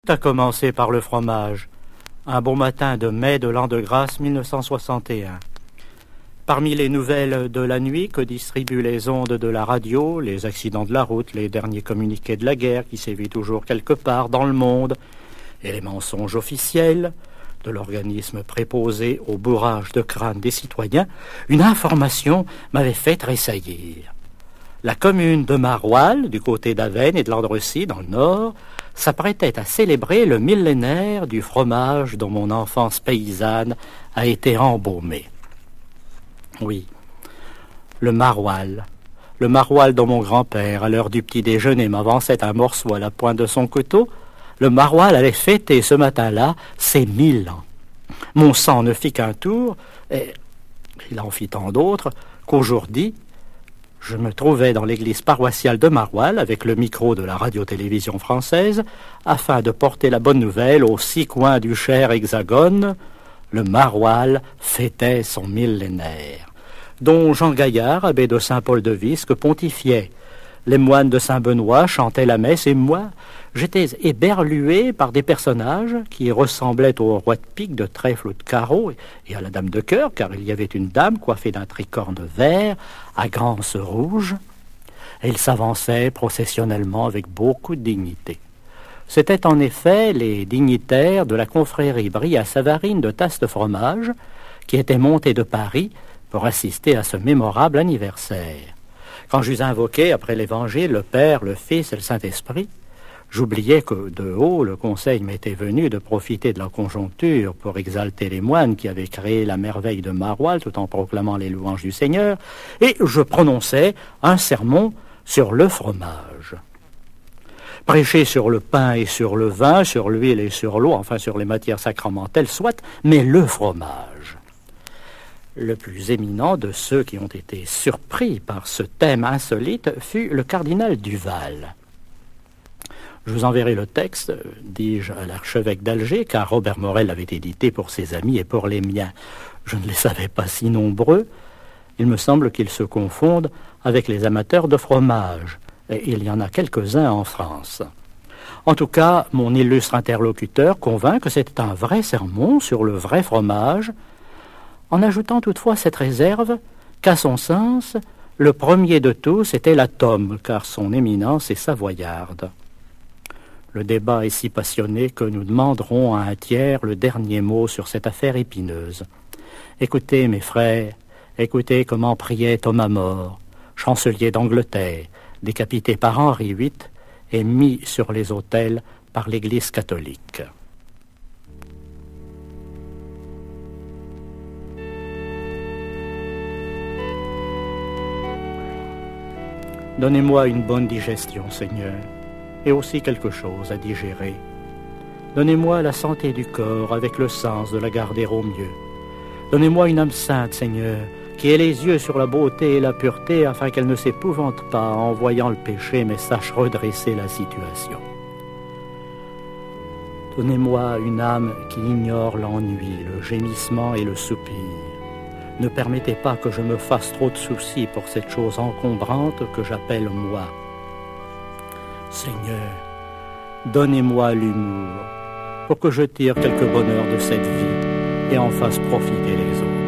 a commencé par le fromage, un beau matin de mai de l'an de grâce 1961. Parmi les nouvelles de la nuit que distribuent les ondes de la radio, les accidents de la route, les derniers communiqués de la guerre qui sévit toujours quelque part dans le monde, et les mensonges officiels de l'organisme préposé au bourrage de crâne des citoyens, une information m'avait fait tressaillir. La commune de Maroilles, du côté d'Avesnes et de Landrecy, dans le nord, s'apprêtait à célébrer le millénaire du fromage dont mon enfance paysanne a été embaumée. Oui, le maroilles dont mon grand-père, à l'heure du petit déjeuner, m'avançait un morceau à la pointe de son couteau, le maroilles allait fêter ce matin-là ses 1000 ans. Mon sang ne fit qu'un tour, et il en fit tant d'autres, qu'aujourd'hui, je me trouvais dans l'église paroissiale de Maroilles avec le micro de la radio-télévision française afin de porter la bonne nouvelle aux 6 coins du cher hexagone. Le Maroilles fêtait son millénaire, dont Jean Gaillard, abbé de Saint-Paul-de-Visque, pontifiait. Les moines de Saint-Benoît chantaient la messe et moi, j'étais éberlué par des personnages qui ressemblaient au roi de pique de trèfle ou de carreau et à la dame de cœur, car il y avait une dame coiffée d'un tricorne vert à grances rouges, et ils s'avançaient processionnellement avec beaucoup de dignité. C'étaient en effet les dignitaires de la confrérie Bria-Savarine de Tasse de fromage qui étaient montés de Paris pour assister à ce mémorable anniversaire. Quand j'eus invoqué après l'Évangile le Père, le Fils et le Saint-Esprit, j'oubliais que de haut le conseil m'était venu de profiter de la conjoncture pour exalter les moines qui avaient créé la merveille de Maroilles tout en proclamant les louanges du Seigneur, et je prononçais un sermon sur le fromage. Prêcher sur le pain et sur le vin, sur l'huile et sur l'eau, enfin sur les matières sacramentelles, soit, mais le fromage. Le plus éminent de ceux qui ont été surpris par ce thème insolite fut le cardinal Duval. Je vous enverrai le texte, dis-je à l'archevêque d'Alger, car Robert Morel l'avait édité pour ses amis et pour les miens. Je ne les savais pas si nombreux. Il me semble qu'ils se confondent avec les amateurs de fromage, et il y en a quelques-uns en France. En tout cas, mon illustre interlocuteur convint que c'était un vrai sermon sur le vrai fromage, en ajoutant toutefois cette réserve qu'à son sens, le premier de tous était la tome, car son éminence est savoyarde. Le débat est si passionné que nous demanderons à un tiers le dernier mot sur cette affaire épineuse. Écoutez, mes frères, écoutez comment priait Thomas More, chancelier d'Angleterre, décapité par Henri VIII et mis sur les autels par l'Église catholique. Donnez-moi une bonne digestion, Seigneur, et aussi quelque chose à digérer. Donnez-moi la santé du corps avec le sens de la garder au mieux. Donnez-moi une âme sainte, Seigneur, qui ait les yeux sur la beauté et la pureté afin qu'elle ne s'épouvante pas en voyant le péché, mais sache redresser la situation. Donnez-moi une âme qui ignore l'ennui, le gémissement et le soupir. Ne permettez pas que je me fasse trop de soucis pour cette chose encombrante que j'appelle moi. Seigneur, donnez-moi l'humour pour que je tire quelque bonheur de cette vie et en fasse profiter les autres.